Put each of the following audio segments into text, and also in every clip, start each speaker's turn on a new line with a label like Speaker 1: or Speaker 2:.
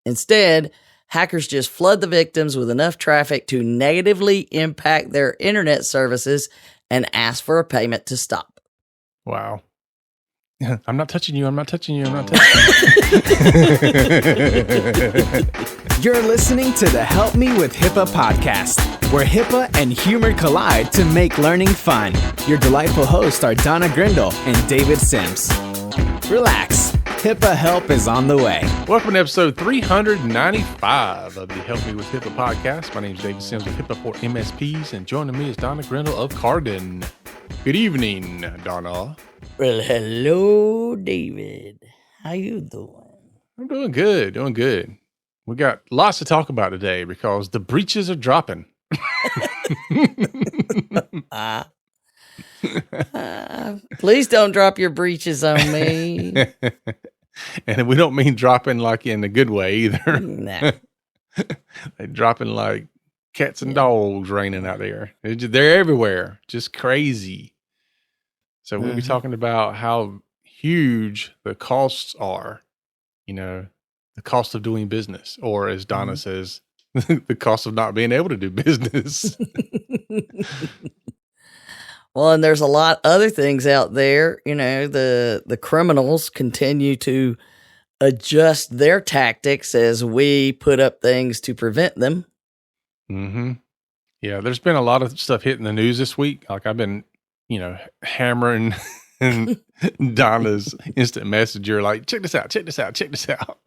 Speaker 1: Instead, hackers just flood the victims with enough traffic to negatively impact their internet services and ask for a payment to stop.
Speaker 2: Wow. I'm not touching you. I'm not touching you. I'm not touching you.
Speaker 3: You're listening to the Help Me with HIPAA podcast, where HIPAA and humor collide to make learning fun. Your delightful hosts are Donna Grindle and David Sims. Relax. HIPAA help is on the way.
Speaker 2: Welcome to episode 395 of the Help Me with HIPAA podcast. My name is David Sims of HIPAA for MSPs, and joining me is Donna Grindle of Cardin. Good evening, Donna.
Speaker 1: Well, hello, David. How you doing?
Speaker 2: I'm doing good, doing good. We got lots to talk about today because the breaches are dropping.
Speaker 1: Please don't drop your breeches on me.
Speaker 2: And we don't mean dropping like in a good way either.
Speaker 1: Nah.
Speaker 2: They're dropping like cats and dogs raining out there. They're everywhere. Just crazy. So we'll be talking about how huge the costs are, you know, the cost of doing business, or as Donna says, the cost of not being able to do business.
Speaker 1: Well, and there's a lot other things out there. You know, the criminals continue to adjust their tactics as we put up things to prevent them.
Speaker 2: Mm-hmm. Yeah, there's been a lot of stuff hitting the news this week. Like I've been, you know, hammering Donna's instant messenger, like, check this out, check this out, check this out.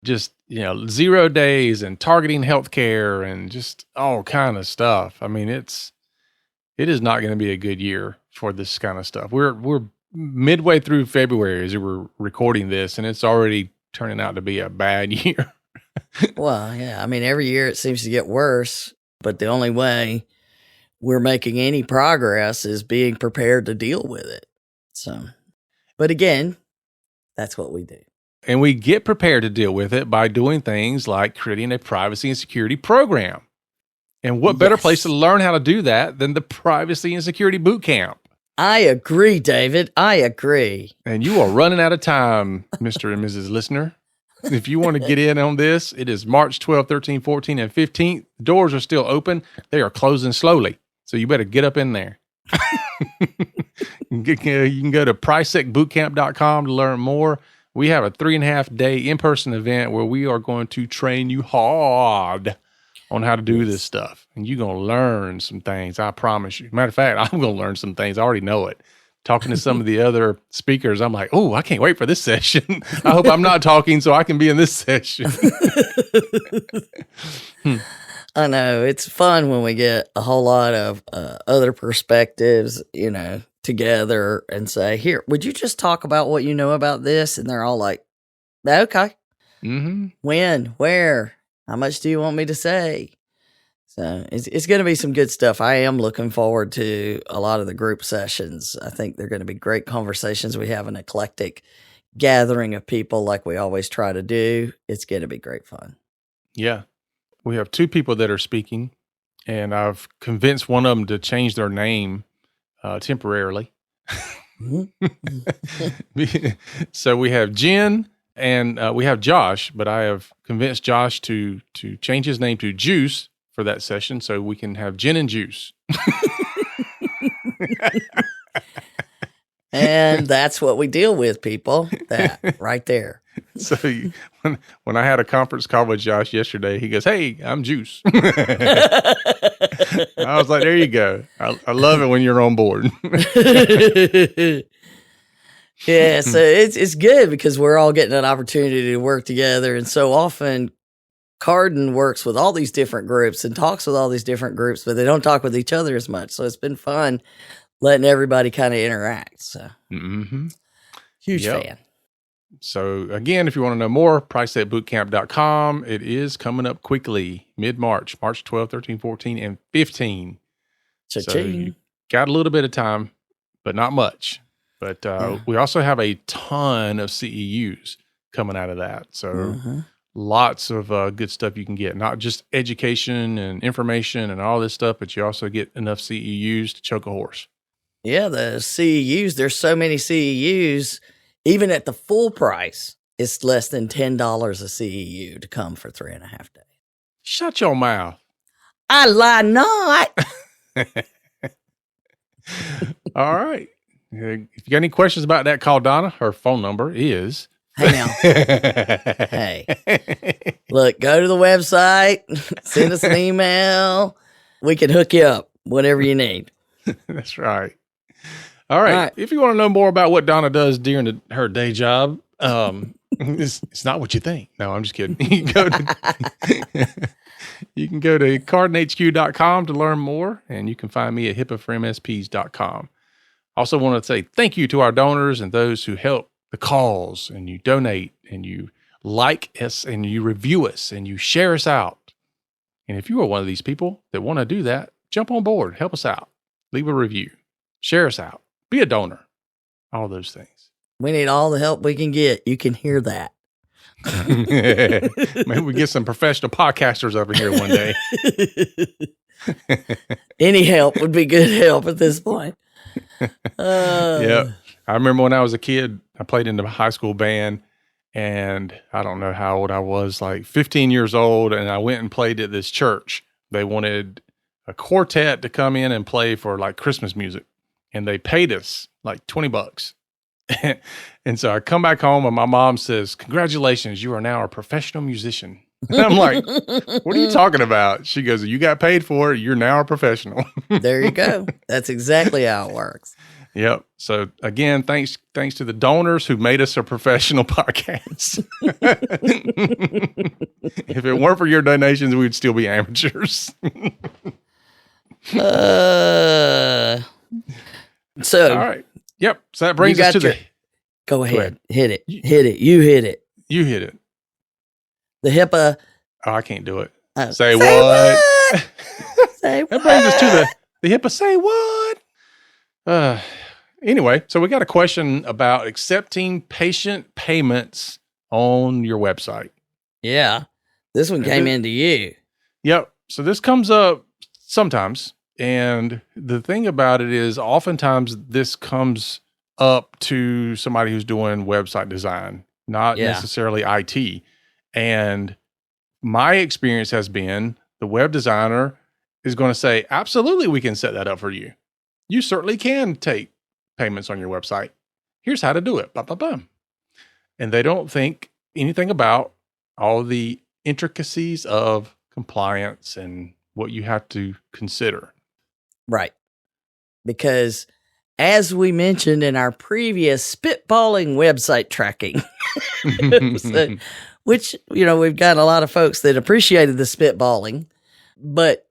Speaker 2: Just, you know, 0 days and targeting healthcare and just all kind of stuff. I mean, it is not going to be a good year for this kind of stuff. We're midway through February as we're recording this, and it's already turning out to be a bad year.
Speaker 1: Well, yeah. I mean, every year it seems to get worse, but the only way we're making any progress is being prepared to deal with it. So, but again, that's what we do.
Speaker 2: And we get prepared to deal with it by doing things like creating a privacy and security program. And what better place to learn how to do that than the Privacy and Security Boot Camp?
Speaker 1: I agree, David. I agree.
Speaker 2: And you are running out of time, Mr. and Mrs. Listener. If you want to get in on this, it is March 12, 13, 14, and 15. The doors are still open. They are closing slowly. So you better get up in there. You can go to PriceSecBootCamp.com to learn more. We have a 3.5 day in-person event where we are going to train you hard on how to do this stuff. And you're going to learn some things, I promise you. Matter of fact, I'm going to learn some things. I already know it. Talking to some of the other speakers, I'm like, oh, I can't wait for this session. I hope I'm not talking so I can be in this session.
Speaker 1: I know. It's fun when we get a whole lot of other perspectives, you know, together and say, here, would you just talk about what you know about this? And they're all like, okay.
Speaker 2: Mm-hmm.
Speaker 1: When? Where? How much do you want me to say? So it's going to be some good stuff. I am looking forward to a lot of the group sessions. I think they're going to be great conversations. We have an eclectic gathering of people like we always try to do. It's going to be great fun.
Speaker 2: Yeah. We have 2 people that are speaking, and I've convinced one of them to change their name temporarily. So we have Jen and we have Josh, but I have convinced Josh to change his name to Juice for that session so we can have Jen and Juice.
Speaker 1: And that's what we deal with, people. That right there.
Speaker 2: So when I had a conference call with Josh yesterday, he goes, hey, I'm Juice. I was like, there you go. I love it when you're on board.
Speaker 1: Yeah, so it's good because we're all getting an opportunity to work together. And so often Cardin works with all these different groups and talks with all these different groups, but they don't talk with each other as much. So it's been fun letting everybody kind of interact. So huge fan.
Speaker 2: So again, if you want to know more, PriceSecBootCamp.com. It is coming up quickly, mid-March, March 12, 13, 14, and 15.
Speaker 1: Cha-ching.
Speaker 2: So you got a little bit of time, but not much. But we also have a ton of CEUs coming out of that. So lots of good stuff you can get, not just education and information and all this stuff, but you also get enough CEUs to choke a horse.
Speaker 1: Yeah, the CEUs, there's so many CEUs, even at the full price, It's less than $10 a CEU to come for 3.5 days.
Speaker 2: Shut your mouth.
Speaker 1: I lie not.
Speaker 2: All right. If you got any questions about that, call Donna. Her phone number is.
Speaker 1: Hey now. Hey. Look, go to the website, send us an email. We can hook you up, whatever you need.
Speaker 2: That's right. All right. If you want to know more about what Donna does during her day job, it's not what you think. No, I'm just kidding. You can go to cardinhq.com to learn more, and you can find me at hippoformsps.com. Also want to say thank you to our donors and those who help the cause, and you donate, and you like us, and you review us, and you share us out. And if you are one of these people that want to do that, jump on board, help us out, leave a review, share us out, be a donor, all those things.
Speaker 1: We need all the help we can get. You can hear that.
Speaker 2: Maybe we get some professional podcasters over here one day.
Speaker 1: Any help would be good help at this point.
Speaker 2: Yeah. I remember when I was a kid, I played in the high school band, and I don't know how old I was, like 15 years old, and I went and played at this church. They wanted a quartet to come in and play for like Christmas music, and they paid us like $20. And so I come back home and my mom says, "Congratulations, you are now a professional musician." And I'm like, "What are you talking about?" She goes, "You got paid for it. You're now a professional."
Speaker 1: There you go. That's exactly how it works.
Speaker 2: Yep. So again, thanks to the donors who made us a professional podcast. If it weren't for your donations, we'd still be amateurs.
Speaker 1: So
Speaker 2: all right. Yep. So that brings us to the.
Speaker 1: Go ahead. Hit it. Hit it. You hit it.
Speaker 2: You hit it.
Speaker 1: The HIPAA.
Speaker 2: Oh, I can't do it.
Speaker 1: Say
Speaker 2: what?
Speaker 1: Say what?
Speaker 2: That brings us to the HIPAA. Say what? Anyway, so we got a question about accepting patient payments on your website.
Speaker 1: Yeah. This one came into you.
Speaker 2: Yep. So this comes up sometimes. And the thing about it is oftentimes this comes up to somebody who's doing website design, not necessarily IT. And my experience has been the web designer is going to say, absolutely, we can set that up for you. You certainly can take payments on your website. Here's how to do it. Blah, blah, blah. And they don't think anything about all the intricacies of compliance and what you have to consider.
Speaker 1: Right. Because as we mentioned in our previous spitballing website tracking, episode, which, we've got a lot of folks that appreciated the spitballing, but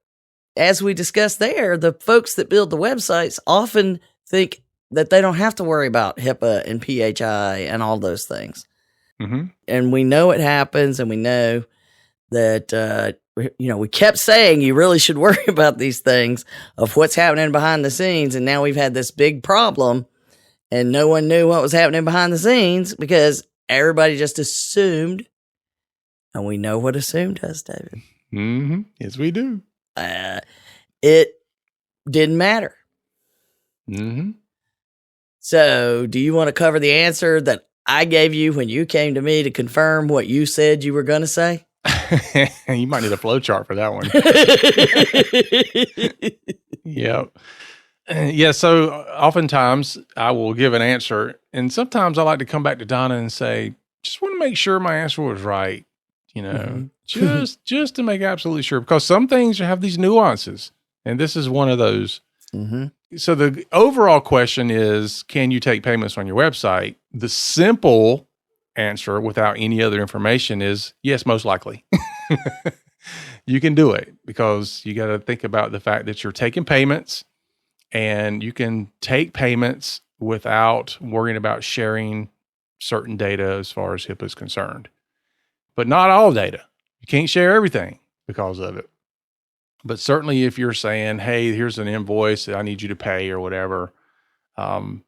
Speaker 1: as we discussed there, the folks that build the websites often think that they don't have to worry about HIPAA and PHI and all those things.
Speaker 2: Mm-hmm.
Speaker 1: And we know it happens, and we know that, we kept saying you really should worry about these things of what's happening behind the scenes. And now we've had this big problem, and no one knew what was happening behind the scenes because everybody just assumed. And we know what assumed does, David.
Speaker 2: Mm-hmm. Yes, we do.
Speaker 1: It didn't matter.
Speaker 2: Mm-hmm.
Speaker 1: So do you want to cover the answer that I gave you when you came to me to confirm what you said you were going to say?
Speaker 2: You might need a flow chart for that one. Yep. Yeah. So oftentimes I will give an answer, and sometimes I like to come back to Donna and say, just want to make sure my answer was right. Just to make absolutely sure, because some things have these nuances, and this is one of those.
Speaker 1: Mm-hmm.
Speaker 2: So the overall question is, can you take payments on your website? The simple answer without any other information is yes, most likely. You can do it, because you got to think about the fact that you're taking payments, and you can take payments without worrying about sharing certain data as far as HIPAA is concerned. But not all data. You can't share everything because of it. But certainly if you're saying, hey, here's an invoice that I need you to pay or whatever,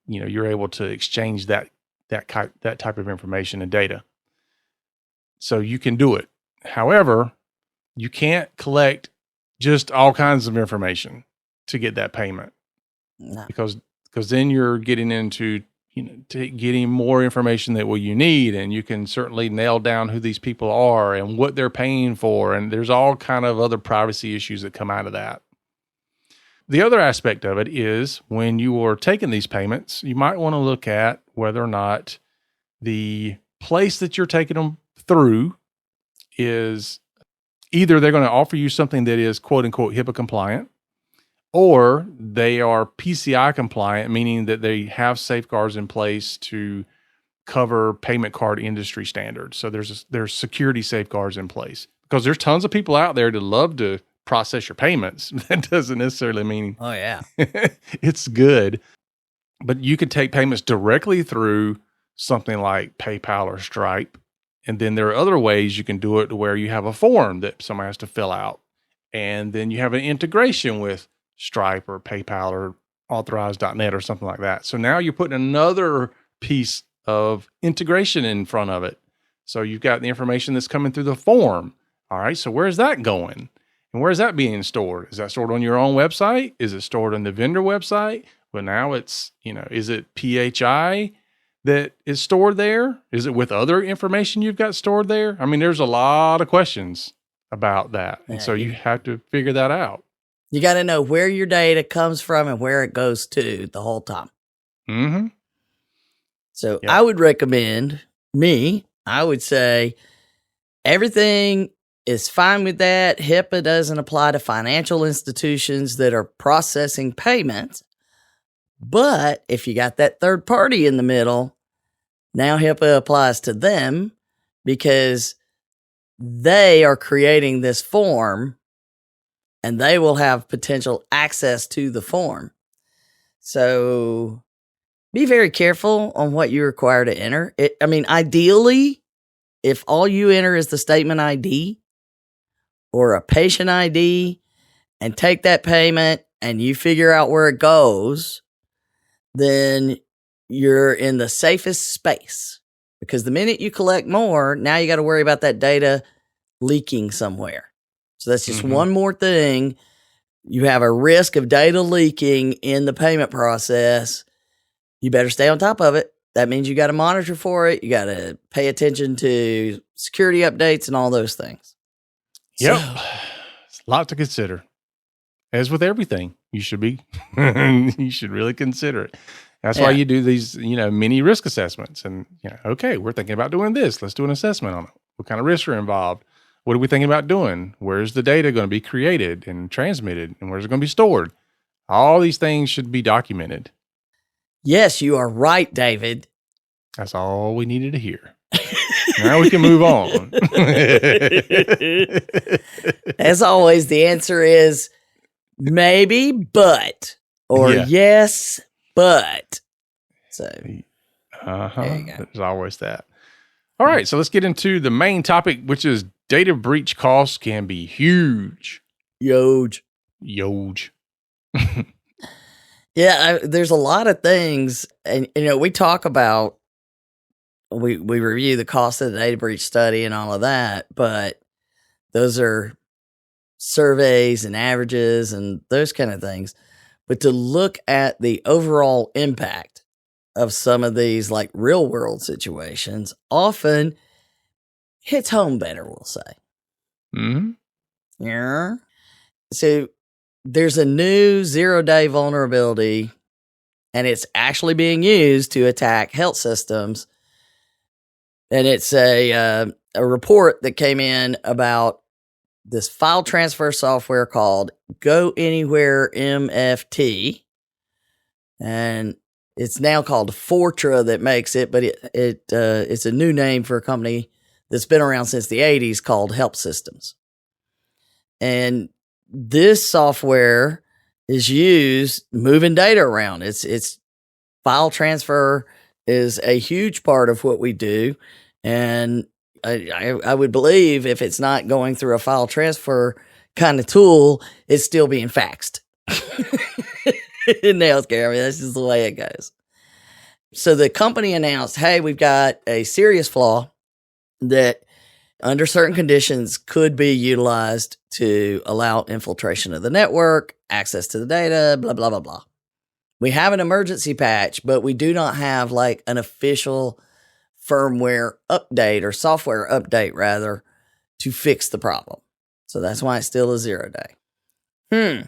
Speaker 2: you're able to exchange that type of information and data. So you can do it. However, you can't collect just all kinds of information to get that payment.
Speaker 1: No.
Speaker 2: Because then you're getting into, getting more information that you need, and you can certainly nail down who these people are and what they're paying for. And there's all kind of other privacy issues that come out of that. The other aspect of it is when you are taking these payments, you might want to look at whether or not the place that you're taking them through is either they're going to offer you something that is quote unquote HIPAA compliant, or they are PCI compliant, meaning that they have safeguards in place to cover payment card industry standards. So there's security safeguards in place, because there's tons of people out there that love to process your payments. That doesn't necessarily mean it's good, but you can take payments directly through something like PayPal or Stripe. And then there are other ways you can do it where you have a form that somebody has to fill out. And then you have an integration with Stripe or PayPal or Authorize.net or something like that. So now you're putting another piece of integration in front of it. So you've got the information that's coming through the form. All right. So where's that going? And where's that being stored? Is that stored on your own website? Is it stored on the vendor website? Well, now it's, is it PHI that is stored there? Is it with other information you've got stored there? I mean, there's a lot of questions about that. And so you have to figure that out.
Speaker 1: You got to know where your data comes from and where it goes to the whole time.
Speaker 2: Mm-hmm.
Speaker 1: So I would recommend I would say everything is fine with that. HIPAA doesn't apply to financial institutions that are processing payments. But if you got that third party in the middle, now HIPAA applies to them because they are creating this form and they will have potential access to the form. So be very careful on what you require to enter. Ideally, if all you enter is the statement ID or a patient ID and take that payment and you figure out where it goes, then you're in the safest space, because the minute you collect more, now you got to worry about that data leaking somewhere. So that's just one more thing. You have a risk of data leaking in the payment process. You better stay on top of it. That means you got to monitor for it. You got to pay attention to security updates and all those things.
Speaker 2: Yep. It's a lot to consider. As with everything, you should really consider it. That's why you do these, mini risk assessments. And, okay, we're thinking about doing this. Let's do an assessment on it. What kind of risks are involved? What are we thinking about doing? Where's the data going to be created and transmitted? And where's it going to be stored? All these things should be documented.
Speaker 1: Yes, you are right, David.
Speaker 2: That's all we needed to hear. Now we can move on.
Speaker 1: As always, the answer is maybe, but, or yes, but. So, there you go.
Speaker 2: There's always that. All right, so let's get into the main topic, which is data breach costs can be huge.
Speaker 1: Huge. Yeah, there's a lot of things, and we talk about, we review the cost of the data breach study and all of that, but those are surveys and averages and those kind of things. But to look at the overall impact of some of these like real world situations often hits home better, we'll say.
Speaker 2: Mm-hmm.
Speaker 1: Yeah. So there's a new 0-day vulnerability, and it's actually being used to attack health systems. And it's a report that came in about this file transfer software called Go Anywhere MFT. And it's now called Fortra that makes it, but it's a new name for a company that's been around since the 80s called Help Systems. And this software is used moving data around. It's file transfer is a huge part of what we do. And I would believe if it's not going through a file transfer kind of tool, it's still being faxed. In healthcare, that's just the way it goes. So the company announced, hey, we've got a serious flaw that under certain conditions could be utilized to allow infiltration of the network, access to the data, blah, blah, blah, blah. We have an emergency patch, but we do not have like an official firmware update or software update rather to fix the problem. So that's why it's still a 0 day.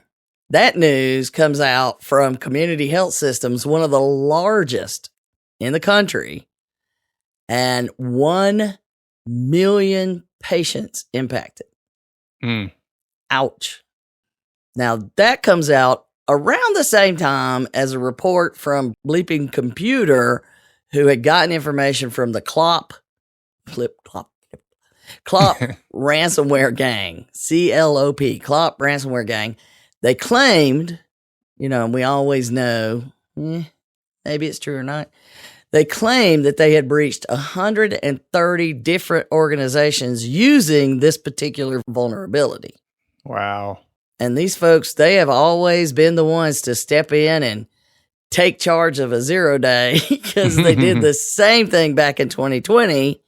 Speaker 1: That news comes out from Community Health Systems, one of the largest in the country, and 1 million patients impacted. Ouch. Now that comes out around the same time as a report from Bleeping Computer, who had gotten information from the Clop ransomware gang, CLOP, Clop ransomware gang. They claimed, and we always know, maybe it's true or not. They claimed that they had breached 130 different organizations using this particular vulnerability.
Speaker 2: Wow.
Speaker 1: And these folks, they have always been the ones to step in and take charge of a 0 day because they did the same thing back in 2020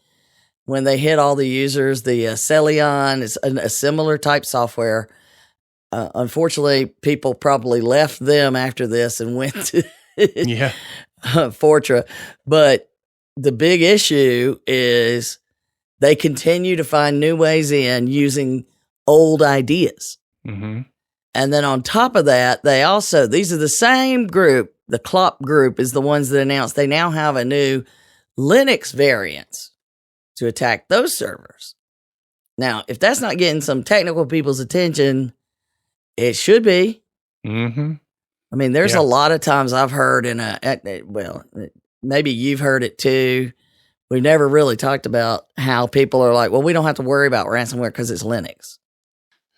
Speaker 1: when they hit all the users. The Celion is a similar type software. Unfortunately, people probably left them after this and went to Fortra. But the big issue is they continue to find new ways in using old ideas.
Speaker 2: Mm-hmm.
Speaker 1: And then on top of that, these are the same group. The Clop group is the ones that announced they now have a new Linux variants to attack those servers. Now, if that's not getting some technical people's attention, it should be.
Speaker 2: Mm-hmm.
Speaker 1: I mean, there's a lot of times I've heard maybe you've heard it too. We've never really talked about how people are like, well, we don't have to worry about ransomware because it's Linux.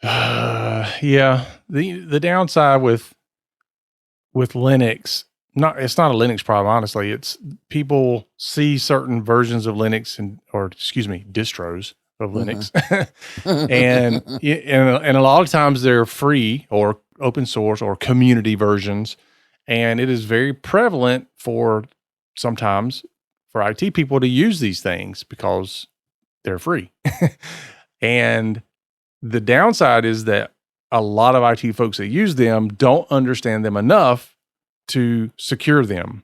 Speaker 2: The downside with Linux, it's not a Linux problem, honestly. It's people see certain versions of Linux distros of Linux. and a lot of times they're free or open source or community versions. And it is very prevalent sometimes for IT people to use these things because they're free. And the downside is that a lot of IT folks that use them don't understand them enough to secure them.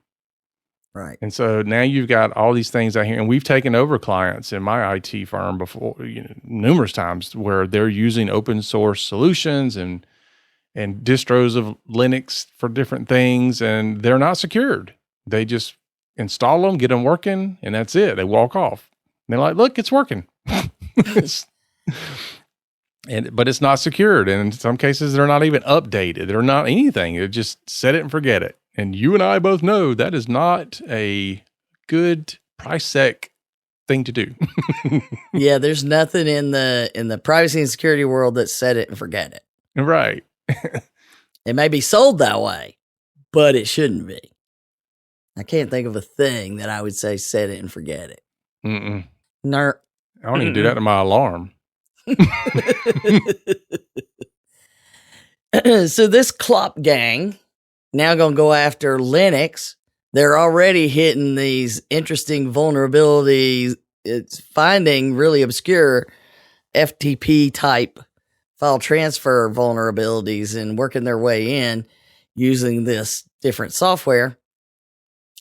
Speaker 1: Right.
Speaker 2: And so now you've got all these things out here, and we've taken over clients in my IT firm before, numerous times where they're using open source solutions and distros of Linux for different things, and they're not secured. They just install them, get them working, and that's it. They walk off. And they're like, look, it's working. But it's not secured. And in some cases, they're not even updated. They're not anything. It just set it and forget it. And you and I both know that is not a good price sec thing to do.
Speaker 1: Yeah, there's nothing in the privacy and security world that set it and forget it.
Speaker 2: Right.
Speaker 1: It may be sold that way, but it shouldn't be. I can't think of a thing that I would say set it and forget it.
Speaker 2: Mm-mm.
Speaker 1: I
Speaker 2: don't even do that to my alarm.
Speaker 1: So this Clop gang now going to go after Linux. They're already hitting these interesting vulnerabilities. It's finding really obscure FTP type file transfer vulnerabilities and working their way in using this different software.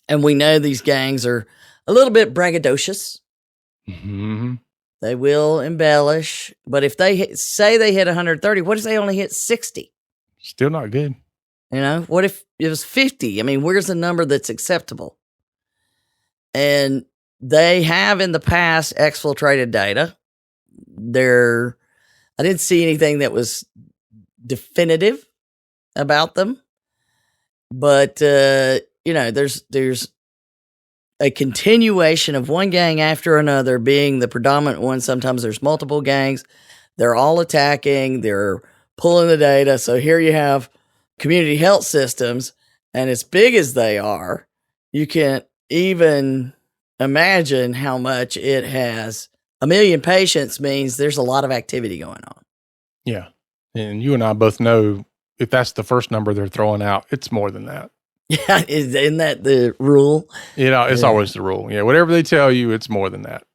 Speaker 1: And we know these gangs are a little bit braggadocious.
Speaker 2: Mm-hmm.
Speaker 1: They will embellish, but if they say they hit 130, what if they only hit 60?
Speaker 2: Still not good.
Speaker 1: What if it was 50? I mean, where's the number that's acceptable? And they have in the past exfiltrated data. I didn't see anything that was definitive about them, but there's a continuation of one gang after another being the predominant one. Sometimes there's multiple gangs. They're all attacking. They're pulling the data. So here you have Community Health Systems, and as big as they are, you can't even imagine how much it has. 1 million patients means there's a lot of activity going on.
Speaker 2: Yeah. And you and I both know if that's the first number they're throwing out, it's more than that.
Speaker 1: Yeah, isn't that the rule?
Speaker 2: It's always the rule. Yeah, whatever they tell you, it's more than that.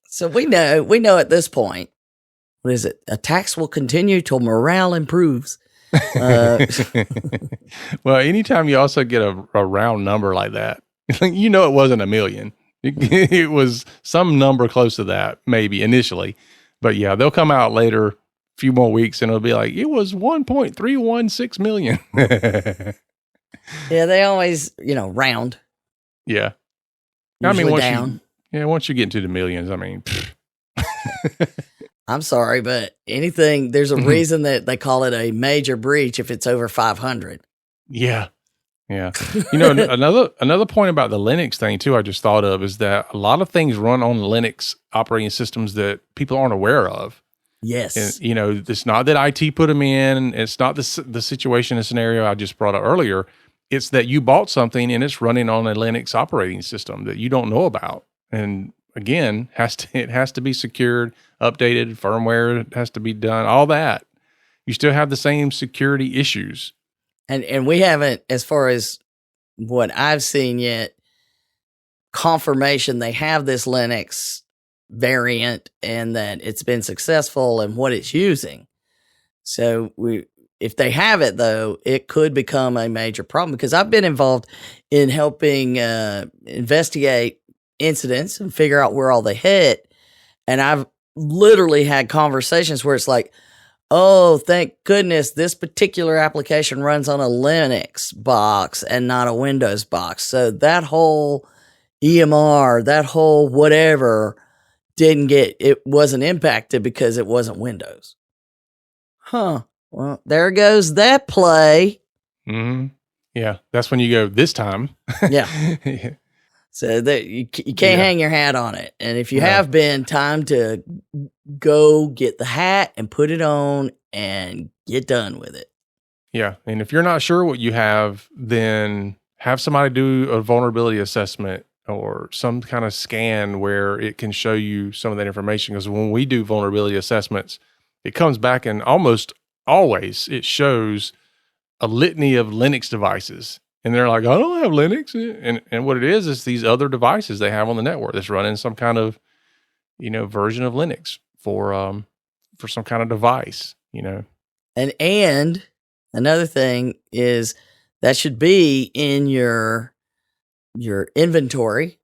Speaker 1: So we know at this point, what is it? Attacks will continue till morale improves.
Speaker 2: Well, anytime you also get a round number like that, you know it wasn't 1 million. It was some number close to that, maybe initially. But yeah, they'll come out later, a few more weeks, and it'll be like, it was 1.316 million.
Speaker 1: Yeah, they always, round.
Speaker 2: Yeah.
Speaker 1: Usually down.
Speaker 2: Once you get into the millions, I mean,
Speaker 1: I'm sorry, but there's a reason that they call it a major breach if it's over 500.
Speaker 2: Yeah. Yeah. Another point about the Linux thing too, I just thought of, is that a lot of things run on Linux operating systems that people aren't aware of.
Speaker 1: Yes.
Speaker 2: And, it's not that IT put them in. It's not the situation and scenario I just brought up earlier. It's that you bought something and it's running on a Linux operating system that you don't know about. And again, it has to be secured, updated, firmware has to be done, all that. You still have the same security issues.
Speaker 1: And we haven't, as far as what I've seen yet, confirmation they have this Linux variant and that it's been successful and what it's using. So if they have it, though, it could become a major problem, because I've been involved in helping investigate incidents and figure out where all they hit. And I've literally had conversations where it's like, oh, thank goodness this particular application runs on a Linux box and not a Windows box. So that whole EMR, that whole whatever it wasn't impacted because it wasn't Windows. Huh. Well, there goes that play.
Speaker 2: Mm-hmm. Yeah. That's when you go, this time.
Speaker 1: Yeah. So that you can't hang your hat on it. And if you have been, time to go get the hat and put it on and get done with it.
Speaker 2: Yeah. And if you're not sure what you have, then have somebody do a vulnerability assessment or some kind of scan where it can show you some of that information. Because when we do vulnerability assessments, it comes back and almost always it shows a litany of Linux devices. And they're like, I don't have Linux. And what it is these other devices they have on the network that's running some kind of, version of Linux for some kind of device,
Speaker 1: And another thing is that should be in your inventory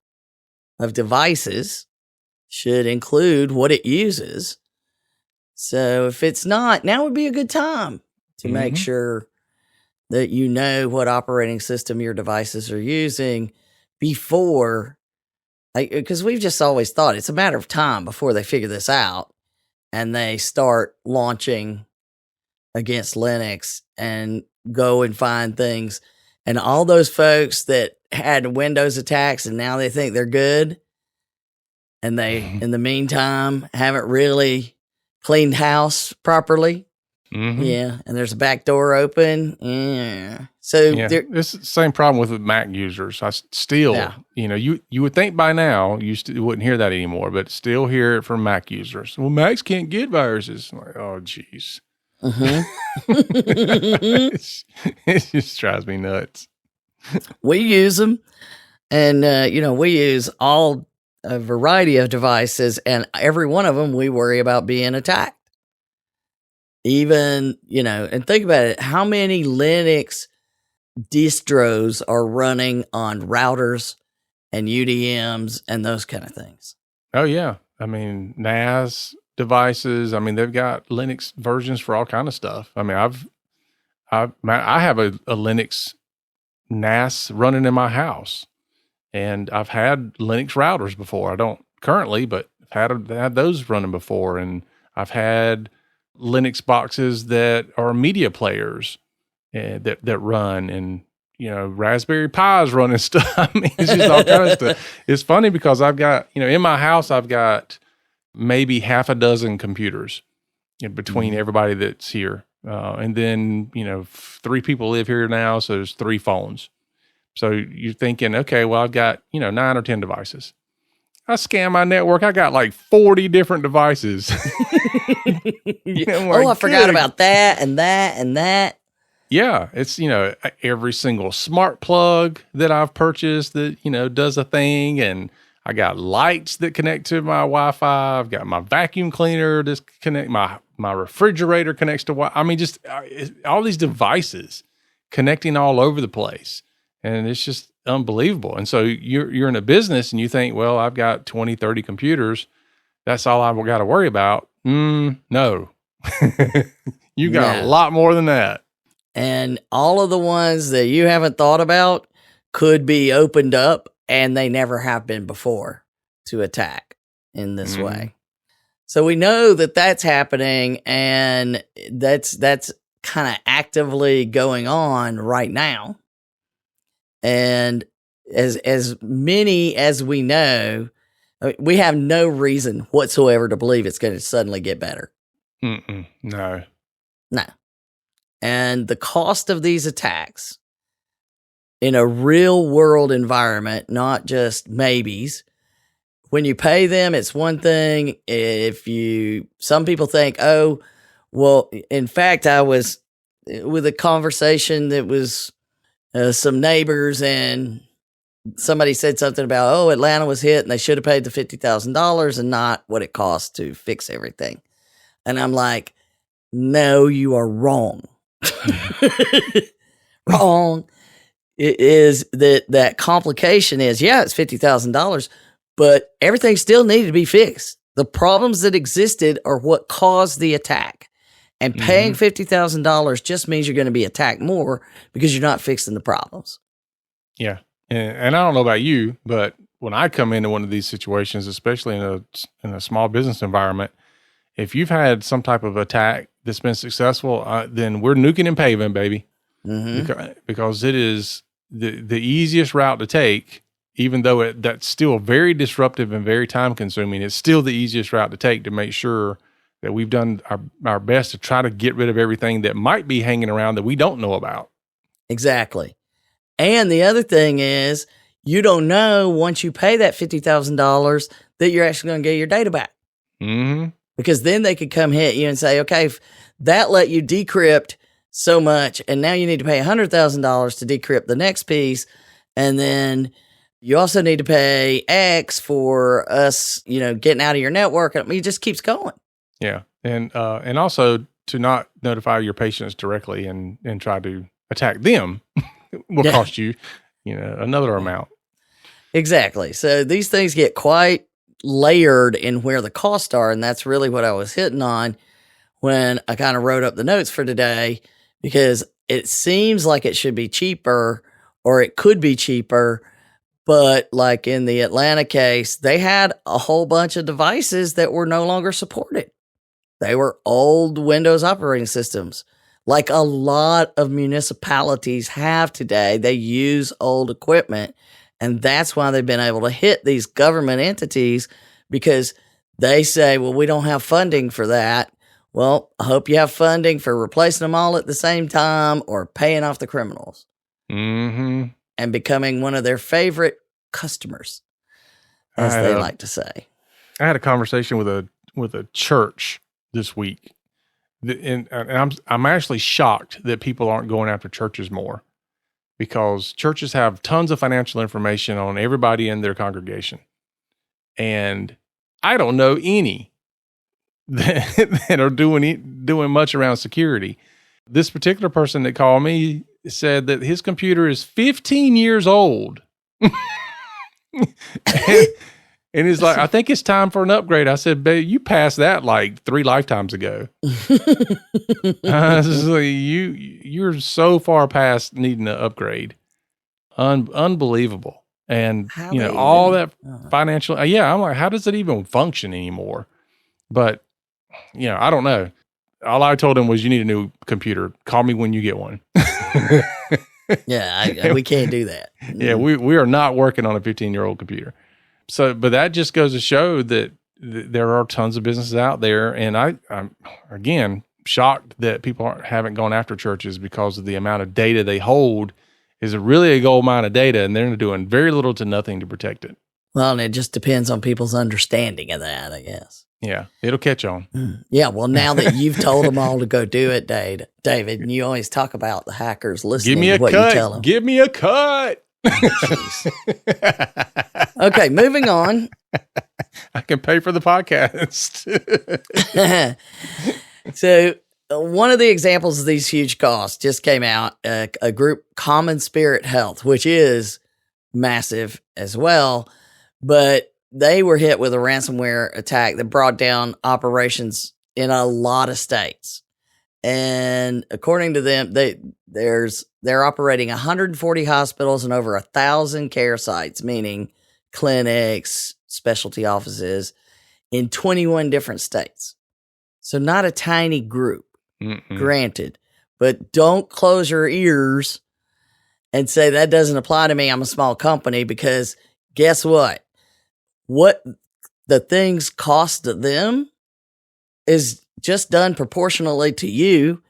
Speaker 1: of devices, should include what it uses. So if it's not, now would be a good time to make sure that you know what operating system your devices are using before, because we've just always thought it's a matter of time before they figure this out and they start launching against Linux and go and find things. And all those folks that had Windows attacks and now they think they're good, and they, in the meantime, haven't really cleaned house properly.
Speaker 2: Mm-hmm.
Speaker 1: Yeah, and there's a back door open. Yeah, so
Speaker 2: it's the same problem with Mac users. I still, you would think by now you wouldn't hear that anymore, but still hear it from Mac users. Well, Macs can't get viruses. I'm like, oh, geez. It just drives me nuts.
Speaker 1: We use them, and we use a variety of devices, and every one of them we worry about being attacked. Even, and think about it, how many Linux distros are running on routers and UDMs and those kind of things?
Speaker 2: Oh, yeah. I mean, NAS devices. I mean, they've got Linux versions for all kind of stuff. I mean, I have a Linux NAS running in my house, and I've had Linux routers before. I don't currently, but I've had those running before, and I've had Linux boxes that are media players that run, and Raspberry Pis running stuff. I mean, it's just all kind of stuff. It's funny because I've got, in my house, I've got maybe half a dozen computers between everybody that's here. And then, 3 people live here now, so there's 3 phones. So you're thinking, okay, well, I've got, 9 or 10 devices. I scan my network. I got like 40 different devices.
Speaker 1: I forgot about that and that and that.
Speaker 2: Yeah. It's, every single smart plug that I've purchased that, does a thing. And I got lights that connect to my Wi-Fi. I've got my vacuum cleaner disconnect. My refrigerator connects to Wi-Fi. I mean, just all these devices connecting all over the place. And it's just unbelievable. And so you're in a business and you think, well, I've got 20, 30 computers. That's all I've got to worry about. No. You got a lot more than that.
Speaker 1: And all of the ones that you haven't thought about could be opened up, and they never have been before, to attack in this way. So we know that that's happening, and that's kind of actively going on right now. And as many as we know, we have no reason whatsoever to believe it's going to suddenly get better.
Speaker 2: No.
Speaker 1: And the cost of these attacks in a real world environment, not just maybes, when you pay them, it's one thing. Some people think, oh, well, in fact, I was with a conversation that was some neighbors, and somebody said something about, oh, Atlanta was hit and they should have paid the $50,000 and not what it cost to fix everything. And I'm like, no, you are wrong. Wrong. It is that complication is, it's $50,000, but everything still needed to be fixed. The problems that existed are what caused the attack. And paying $50,000 just means you're going to be attacked more because you're not fixing the problems.
Speaker 2: Yeah. And I don't know about you, but when I come into one of these situations, especially in a small business environment, if you've had some type of attack that's been successful, then we're nuking and paving, baby. Because it is the easiest route to take, even though that's still very disruptive and very time consuming. It's still the easiest route to take to make sure that we've done our best to try to get rid of everything that might be hanging around that we don't know about.
Speaker 1: Exactly. And the other thing is, you don't know once you pay that $50,000 that you're actually going to get your data back. Because then they could come hit you and say, okay, that let you decrypt so much, and now you need to pay $100,000 to decrypt the next piece. And then you also need to pay X for us, getting out of your network. I mean, it just keeps going.
Speaker 2: Yeah. And also to not notify your patients directly and try to attack them will cost you, another amount.
Speaker 1: Exactly. So these things get quite layered in where the costs are. And that's really what I was hitting on when I kind of wrote up the notes for today, because it seems like it should be cheaper, or it could be cheaper. But like in the Atlanta case, they had a whole bunch of devices that were no longer supported. They were old Windows operating systems. Like a lot of municipalities have today, they use old equipment. And that's why they've been able to hit these government entities, because they say, well, we don't have funding for that. Well, I hope you have funding for replacing them all at the same time, or paying off the criminals. And becoming one of their favorite customers, as they like to say.
Speaker 2: I had a conversation with a church this week, and I'm actually shocked that people aren't going after churches more, because churches have tons of financial information on everybody in their congregation, and I don't know any that are doing much around security. This particular person that called me said that his computer is 15 years old. And he's like, I think it's time for an upgrade. I said, babe, you passed that like 3 lifetimes ago. You're so far past needing an upgrade. Unbelievable. And, all that financial, I'm like, how does it even function anymore? But, I don't know. All I told him was, you need a new computer. Call me when you get one.
Speaker 1: We can't do that.
Speaker 2: Yeah, we are not working on a 15-year-old computer. So, but that just goes to show that there are tons of businesses out there. And I'm again, shocked that people haven't gone after churches, because of the amount of data they hold is really a gold mine of data, and they're doing very little to nothing to protect it.
Speaker 1: Well, and it just depends on people's understanding of that, I guess.
Speaker 2: Yeah, it'll catch on.
Speaker 1: Yeah, well, now that you've told them all to go do it, David, and you always talk about the hackers listening to what you tell them.
Speaker 2: Give me a cut.
Speaker 1: Okay, moving on.
Speaker 2: I can pay for the podcast.
Speaker 1: So one of the examples of these huge costs just came out, a group, Common Spirit Health, which is massive as well, but they were hit with a ransomware attack that brought down operations in a lot of states. And according to them, they're operating 140 hospitals and over 1,000 care sites, meaning clinics, specialty offices in 21 different states. So not a tiny group, granted, but don't close your ears and say that doesn't apply to me. I'm a small company, because guess what? What the things cost them is just done proportionally to you.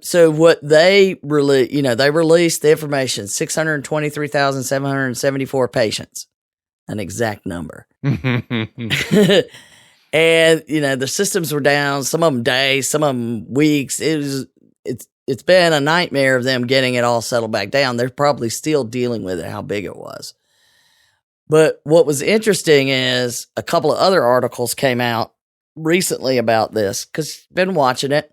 Speaker 1: So what they they released the information, 623,774 patients, an exact number. And, the systems were down, some of them days, some of them weeks. It's been a nightmare of them getting it all settled back down. They're probably still dealing with it, how big it was. But what was interesting is a couple of other articles came out recently about this, because I've been watching it.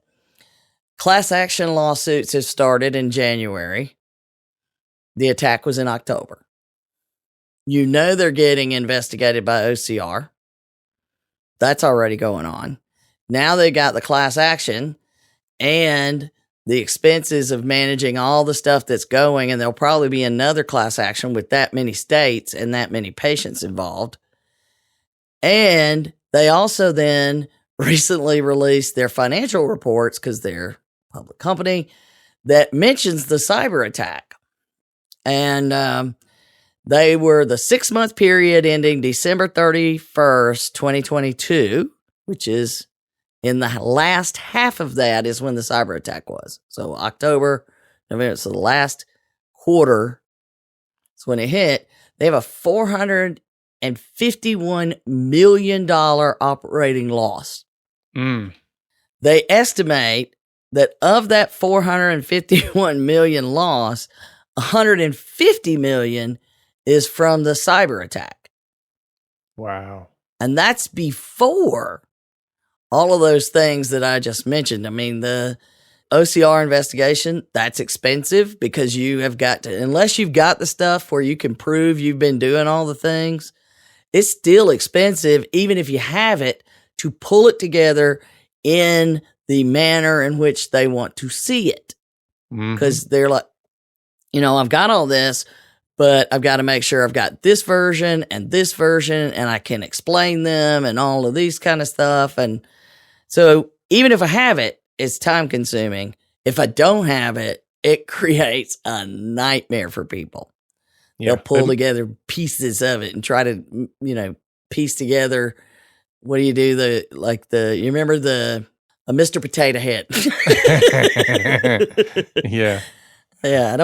Speaker 1: Class action lawsuits have started in January. The attack was in October. They're getting investigated by OCR. That's already going on. Now they got the class action and the expenses of managing all the stuff that's going, and there'll probably be another class action with that many states and that many patients involved. And they also then recently released their financial reports, because they're a public company, that mentions the cyber attack. And they were the 6-month period ending December 31st, 2022, which is in the last half of that is when the cyber attack was. So October, November, so the last quarter is when it hit. They have a $451 million operating loss. They estimate that of that $451 million loss, $150 million is from the cyber attack.
Speaker 2: Wow.
Speaker 1: And that's before all of those things that I just mentioned. I mean, the OCR investigation, that's expensive, because you have got to, unless you've got the stuff where you can prove you've been doing all the things, it's still expensive, even if you have it, to pull it together in the manner in which they want to see it. Because they're like, I've got all this, but I've got to make sure I've got this version, and I can explain them and all of these kind of stuff. And so even if I have it, it's time consuming. If I don't have it, it creates a nightmare for people. Yeah. They'll pull together pieces of it and try to, piece together. What do you do? You remember a Mr. Potato Head?
Speaker 2: Yeah.
Speaker 1: Yeah, I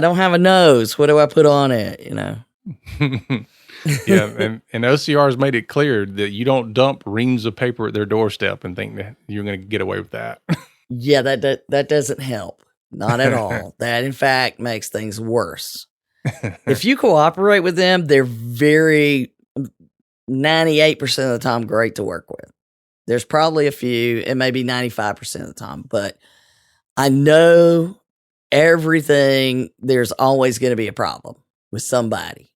Speaker 1: don't have a nose. What do I put on it?
Speaker 2: Yeah, and OCR has made it clear that you don't dump reams of paper at their doorstep and think that you're going to get away with that.
Speaker 1: Yeah, that doesn't help. Not at all. That, in fact, makes things worse. If you cooperate with them, they're 98% of the time great to work with. There's probably a few, it may be 95% of the time, but I know everything, there's always going to be a problem with somebody.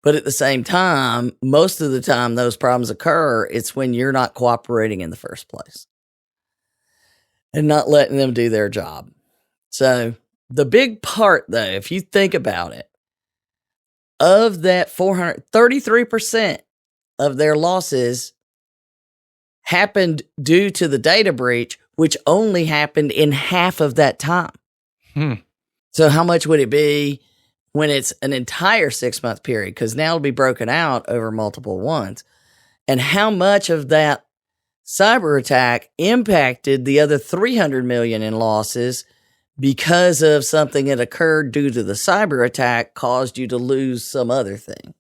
Speaker 1: But at the same time, most of the time those problems occur, it's when you're not cooperating in the first place and not letting them do their job. So the big part, though, if you think about it, of that 33% of their losses happened due to the data breach, which only happened in half of that time. So how much would it be when it's an entire 6-month period? Because now it'll be broken out over multiple ones. And how much of that cyber attack impacted the other $300 million in losses because of something that occurred due to the cyber attack caused you to lose some other thing?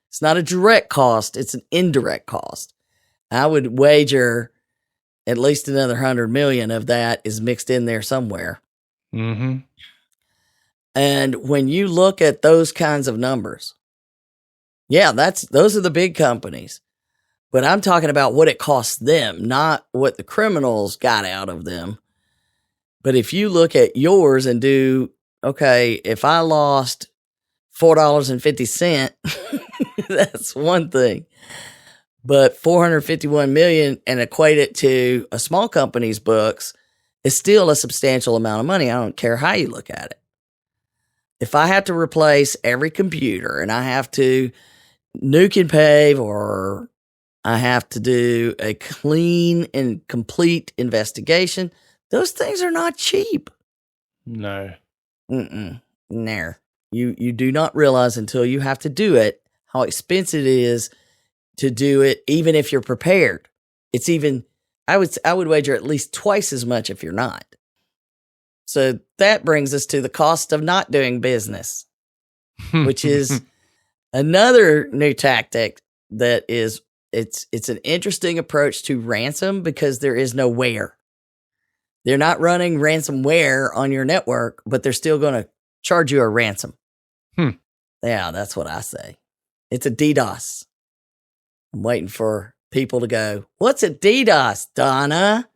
Speaker 1: It's not a direct cost, it's an indirect cost. I would wager at least another $100 million of that is mixed in there somewhere. And when you look at those kinds of numbers, yeah, those are the big companies. But I'm talking about what it costs them, not what the criminals got out of them. But if you look at yours and do, okay, if I lost $4.50, that's one thing. But 451 million and equate it to a small company's books is still a substantial amount of money. I don't care how you look at it. If I have to replace every computer and I have to nuke and pave, or I have to do a clean and complete investigation, those things are not cheap.
Speaker 2: No.
Speaker 1: No. You do not realize until you have to do it how expensive it is to do it, even if you're prepared. It's even, I would wager at least twice as much if you're not. So that brings us to the cost of not doing business, which is another new tactic that is, it's an interesting approach to ransom because there is no where. They're not running ransomware on your network, but they're still going to charge you a ransom. Yeah, that's what I say. It's a DDoS. I'm waiting for people to go, what's a DDoS, Donna?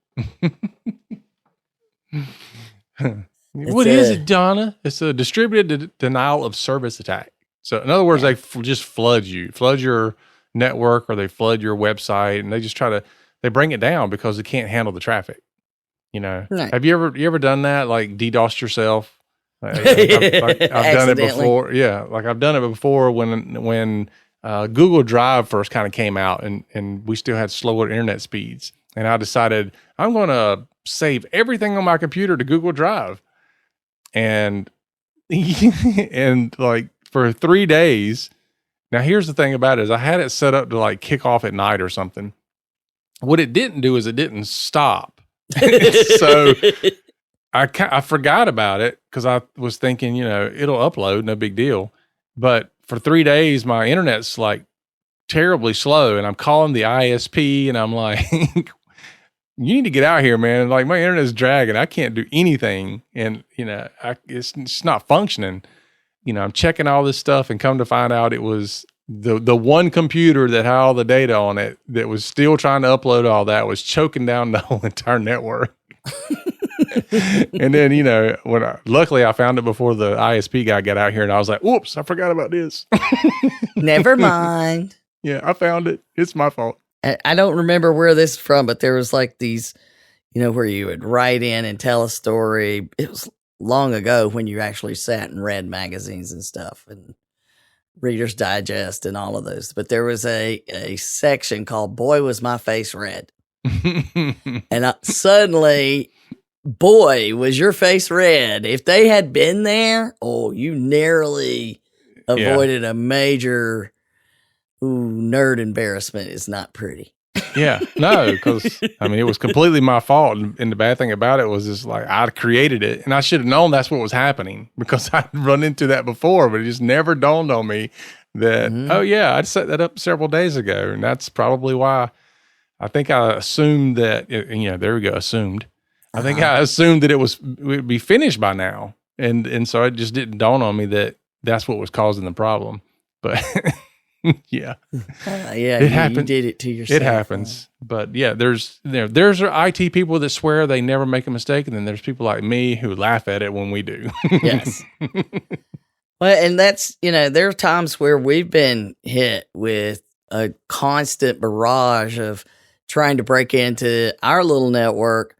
Speaker 2: What is it, Donna? It's a distributed denial of service attack. So in other words, they just flood your network, or they flood your website, and they just they bring it down because it can't handle the traffic. You know,
Speaker 1: Right.
Speaker 2: Have you ever done that? Like DDoSed yourself? I've done it before. Yeah. Like I've done it before when Google Drive first kind of came out and we still had slower internet speeds. And I decided I'm going to save everything on my computer to Google Drive. And, and like for 3 days, now here's the thing about it is I had it set up to like kick off at night or something. What it didn't do is it didn't stop. So I forgot about it because I was thinking, it'll upload, no big deal. But for 3 days, my internet's like terribly slow, and I'm calling the ISP, and I'm like, "You need to get out here, man! Like my internet's dragging. I can't do anything, and it's not functioning. I'm checking all this stuff, and come to find out, it was the one computer that had all the data on it that was still trying to upload all that was choking down the whole entire network." And then, luckily I found it before the ISP guy got out here, and I was like, "Oops, I forgot about this."
Speaker 1: Never mind.
Speaker 2: Yeah, I found it. It's my fault.
Speaker 1: I don't remember where this is from, but there was like these, where you would write in and tell a story. It was long ago when you actually sat and read magazines and stuff and Reader's Digest and all of those. But there was a section called "Boy, Was My Face Red." And suddenly, boy, was your face red. If they had been there, you narrowly avoided a major nerd embarrassment. Is not pretty.
Speaker 2: Yeah, no, because it was completely my fault. And the bad thing about it was just like I created it, and I should have known that's what was happening because I'd run into that before, but it just never dawned on me that, I'd set that up several days ago. And that's probably why I think I assumed that, there we go, assumed. I think I assumed that it would be finished by now. And so it just didn't dawn on me that that's what was causing the problem. But yeah.
Speaker 1: It happened. You did it to yourself.
Speaker 2: It happens. But yeah, there's IT people that swear they never make a mistake. And then there's people like me who laugh at it when we do.
Speaker 1: Yes. Well, and that's, there are times where we've been hit with a constant barrage of trying to break into our little network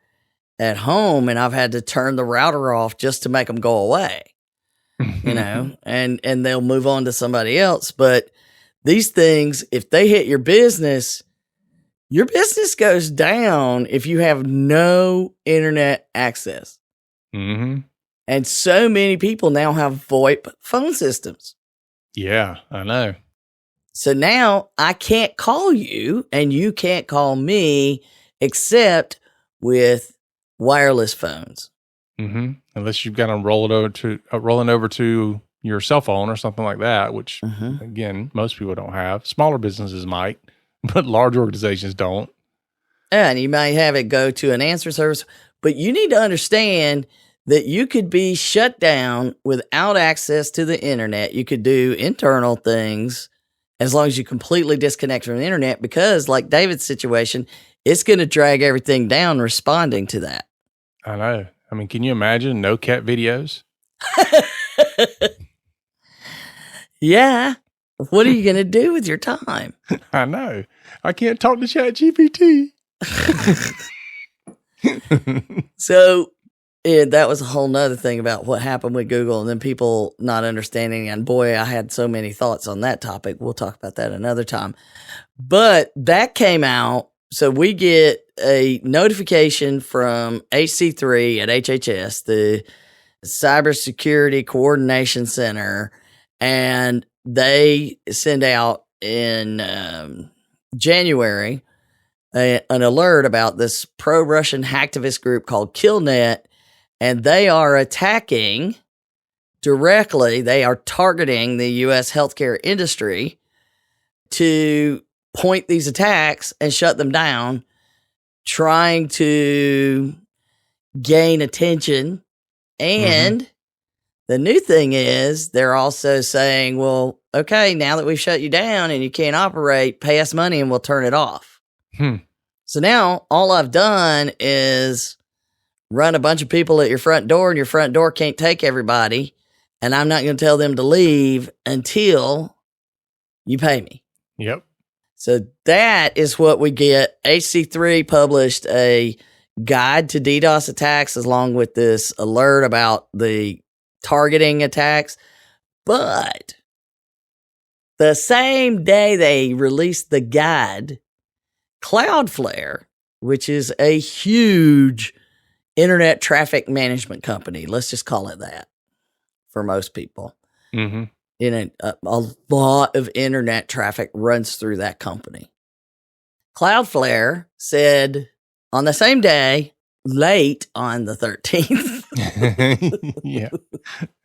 Speaker 1: at home, and I've had to turn the router off just to make them go away, and they'll move on to somebody else. But these things, if they hit your business goes down if you have no internet access.
Speaker 2: Mm-hmm.
Speaker 1: And so many people now have VoIP phone systems.
Speaker 2: Yeah, I know.
Speaker 1: So now I can't call you and you can't call me except with wireless phones.
Speaker 2: Mm-hmm. Unless you've got them rolling over to your cell phone or something like that, which again, most people don't have. Smaller businesses might, but large organizations don't.
Speaker 1: And you might have it go to an answer service, but you need to understand that you could be shut down without access to the internet. You could do internal things as long as you completely disconnect from the internet, because like David's situation, it's going to drag everything down responding to that.
Speaker 2: I know. I mean, can you imagine no cat videos?
Speaker 1: Yeah. What are you going to do with your time?
Speaker 2: I know. I can't talk to ChatGPT.
Speaker 1: So that was a whole nother thing about what happened with Google and then people not understanding. And boy, I had so many thoughts on that topic. We'll talk about that another time. But that came out. So we get a notification from HC3 at HHS, the Cybersecurity Coordination Center, and they send out in January an alert about this pro-Russian hacktivist group called KillNet, and they are attacking directly. They are targeting the U.S. healthcare industry to point these attacks and shut them down, trying to gain attention. And the new thing is they're also saying, well, okay, now that we've shut you down and you can't operate, pay us money and we'll turn it off. So now all I've done is run a bunch of people at your front door, and your front door can't take everybody. And I'm not going to tell them to leave until you pay me.
Speaker 2: Yep.
Speaker 1: So that is what we get. HC3 published a guide to DDoS attacks along with this alert about the targeting attacks. But the same day they released the guide, Cloudflare, which is a huge internet traffic management company, let's just call it that for most people. A lot of internet traffic runs through that company. Cloudflare said on the same day, late on the 13th,
Speaker 2: Yeah,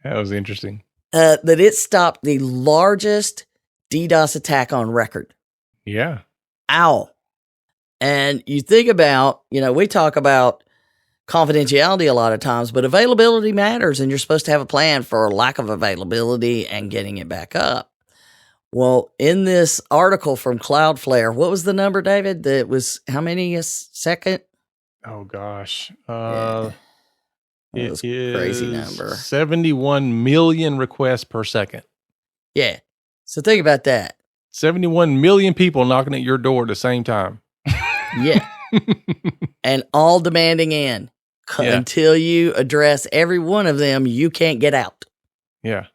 Speaker 2: that was interesting.
Speaker 1: That it stopped the largest DDoS attack on record.
Speaker 2: Yeah.
Speaker 1: Ow. And you think about, we talk about confidentiality a lot of times, but availability matters, and you're supposed to have a plan for lack of availability and getting it back up. Well, in this article from Cloudflare, what was the number, David? That was how many a second?
Speaker 2: Oh gosh.
Speaker 1: That was a crazy number.
Speaker 2: 71 million requests per second.
Speaker 1: Yeah. So think about that.
Speaker 2: 71 million people knocking at your door at the same time.
Speaker 1: Yeah. And all demanding in. Until you address every one of them, you can't get out.
Speaker 2: Yeah.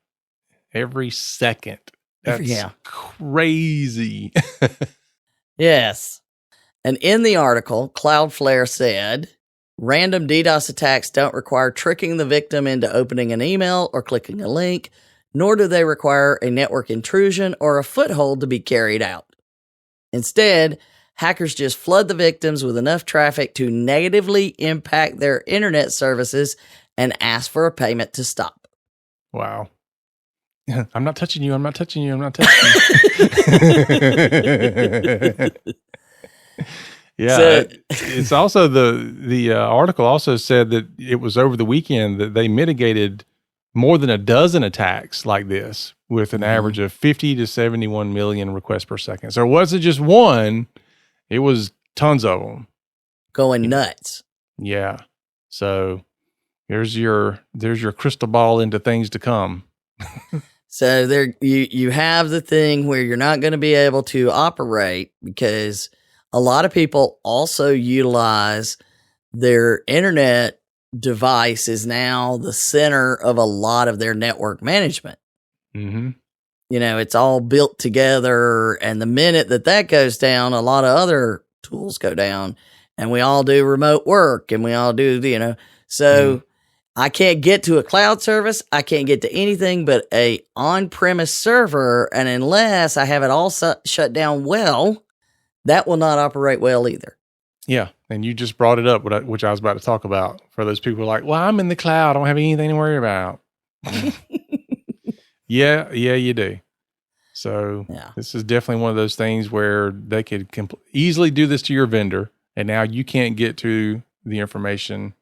Speaker 2: Every second. That's
Speaker 1: Yeah.
Speaker 2: crazy.
Speaker 1: Yes. And in the article, Cloudflare said, random DDoS attacks don't require tricking the victim into opening an email or clicking a link, nor do they require a network intrusion or a foothold to be carried out. Instead, hackers just flood the victims with enough traffic to negatively impact their internet services and ask for a payment to stop.
Speaker 2: Wow. I'm not touching you. I'm not touching you. I'm not touching you. Yeah.
Speaker 1: So,
Speaker 2: it's also the article also said that it was over the weekend that they mitigated more than a dozen attacks like this with an average of 50 to 71 million requests per second. So it wasn't just one. It was tons of them
Speaker 1: going nuts.
Speaker 2: Yeah. So there's your crystal ball into things to come.
Speaker 1: So there you have the thing where you're not going to be able to operate because a lot of people also utilize their internet device is now the center of a lot of their network management. It's all built together, and the minute that goes down, a lot of other tools go down, and we all do remote work, and we all do, so I can't get to a cloud service. I can't get to anything but a on-premise server, and unless I have it all shut down well, that will not operate well either.
Speaker 2: Yeah, and you just brought it up, which I was about to talk about, for those people who are like, well, I'm in the cloud. I don't have anything to worry about. Yeah, you do. So This is definitely one of those things where they could easily do this to your vendor, and now you can't get to the information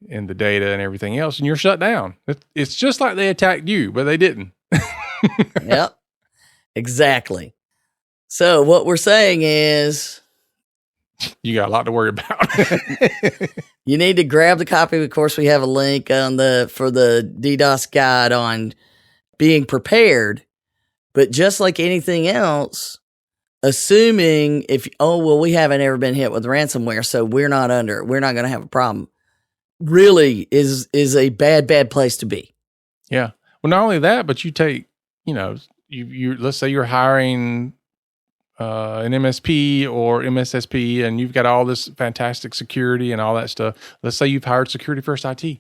Speaker 2: and the data and everything else, and you're shut down. It's just like they attacked you, but they didn't.
Speaker 1: Yep, exactly. So what we're saying is,
Speaker 2: you got a lot to worry about.
Speaker 1: you need to grab the copy. Of course, we have a link for the DDoS guide on being prepared. But just like anything else, assuming we haven't ever been hit with ransomware, so we're not going to have a problem, really is a bad place to be.
Speaker 2: Yeah. Well, not only that, but you take, you let's say you're hiring an MSP or MSSP, and you've got all this fantastic security and all that stuff. Let's say you've hired Security First IT,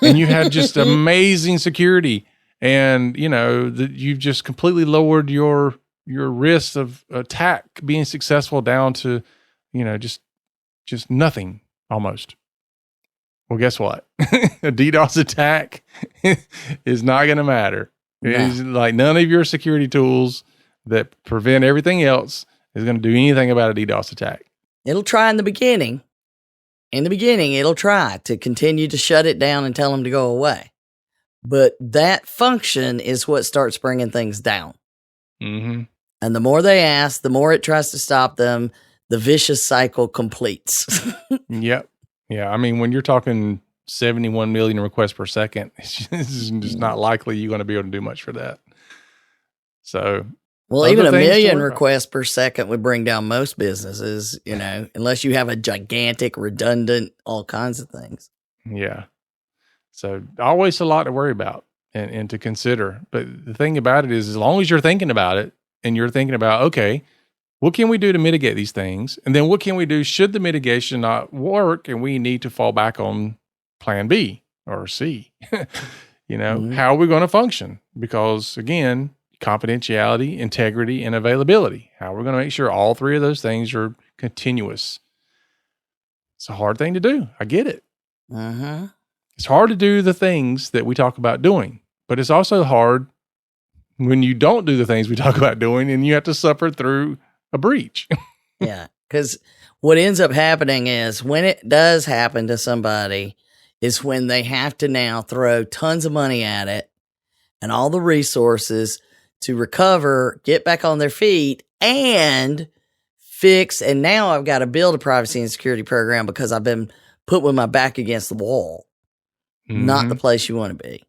Speaker 2: and you had just amazing security, and you've just completely lowered your risk of attack being successful down to, just nothing almost. Well, guess what? A DDoS attack is not going to matter. It's like none of your security tools that prevent everything else is going to do anything about a DDoS attack.
Speaker 1: It'll try in the beginning. In the beginning, it'll try to continue to shut it down and tell them to go away. But that function is what starts bringing things down.
Speaker 2: Mm-hmm.
Speaker 1: And the more they ask, the more it tries to stop them. The vicious cycle completes.
Speaker 2: Yep. Yeah. I mean, when you're talking 71 million requests per second, it's just not likely you're going to be able to do much for that. So,
Speaker 1: well, even a million requests per second would bring down most businesses, unless you have a gigantic, redundant, all kinds of things.
Speaker 2: Yeah. So always a lot to worry about and to consider. But the thing about it is, as long as you're thinking about it and you're thinking about, okay, what can we do to mitigate these things? And then what can we do should the mitigation not work and we need to fall back on plan B or C?
Speaker 1: Mm-hmm.
Speaker 2: How are we going to function? Because again, confidentiality, integrity, and availability. How are we going to make sure all three of those things are continuous? It's a hard thing to do. I get it.
Speaker 1: Uh-huh.
Speaker 2: It's hard to do the things that we talk about doing, but it's also hard when you don't do the things we talk about doing and you have to suffer through a breach.
Speaker 1: Yeah, because what ends up happening is when it does happen to somebody is when they have to now throw tons of money at it and all the resources to recover, get back on their feet, and fix. And now I've got to build a privacy and security program because I've been put with my back against the wall.
Speaker 2: Mm-hmm.
Speaker 1: Not the place you want to be.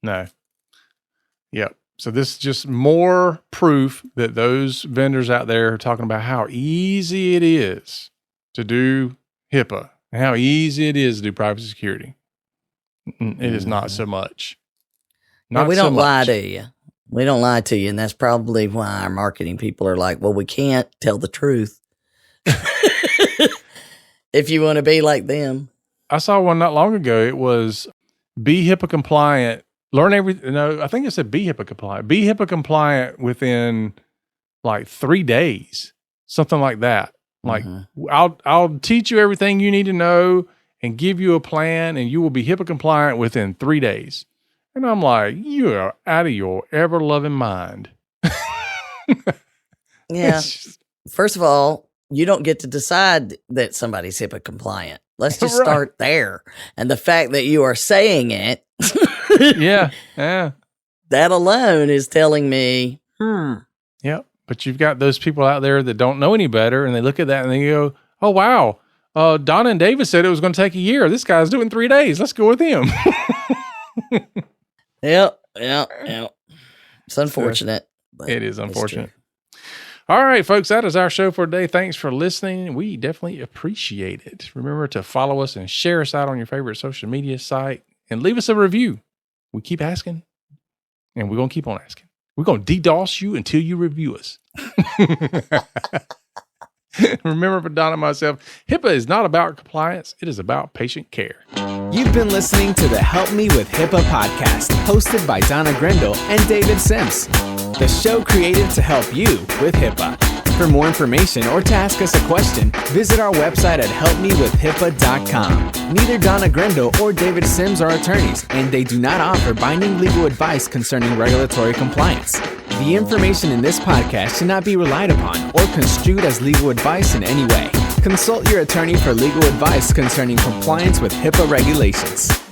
Speaker 2: No. Yep. So this is just more proof that those vendors out there are talking about how easy it is to do HIPAA and how easy it is to do privacy security. It is not so much.
Speaker 1: Not we don't lie to you. We don't lie to you. And that's probably why our marketing people are like, well, we can't tell the truth. If you want to be like them.
Speaker 2: I saw one not long ago. It was be HIPAA compliant. Learn everything. No, I think it said be HIPAA compliant. Be HIPAA compliant within like 3 days, something like that. Like I'll teach you everything you need to know and give you a plan, and you will be HIPAA compliant within 3 days. And I'm like, you are out of your ever loving mind.
Speaker 1: Yeah. First of all, you don't get to decide that somebody's HIPAA compliant. Let's just start there. And the fact that you are saying it.
Speaker 2: Yeah.
Speaker 1: That alone is telling me,
Speaker 2: Yep. But you've got those people out there that don't know any better, and they look at that and they go, oh, wow. Donna and David said it was going to take a year. This guy's doing 3 days. Let's go with him.
Speaker 1: Yep. It's unfortunate.
Speaker 2: It is unfortunate. All right, folks, that is our show for today. Thanks for listening. We definitely appreciate it. Remember to follow us and share us out on your favorite social media site and leave us a review. We keep asking, and we're going to keep on asking. We're going to DDoS you until you review us. Remember, for Don and myself, HIPAA is not about compliance. It is about patient care.
Speaker 3: You've been listening to the Help Me with HIPAA podcast, hosted by Donna Grindle and David Sims. The show created to help you with HIPAA. For more information or to ask us a question, visit our website at helpmewithhipaa.com. Neither Donna Grindle or David Sims are attorneys, and they do not offer binding legal advice concerning regulatory compliance. The information in this podcast should not be relied upon or construed as legal advice in any way. Consult your attorney for legal advice concerning compliance with HIPAA regulations.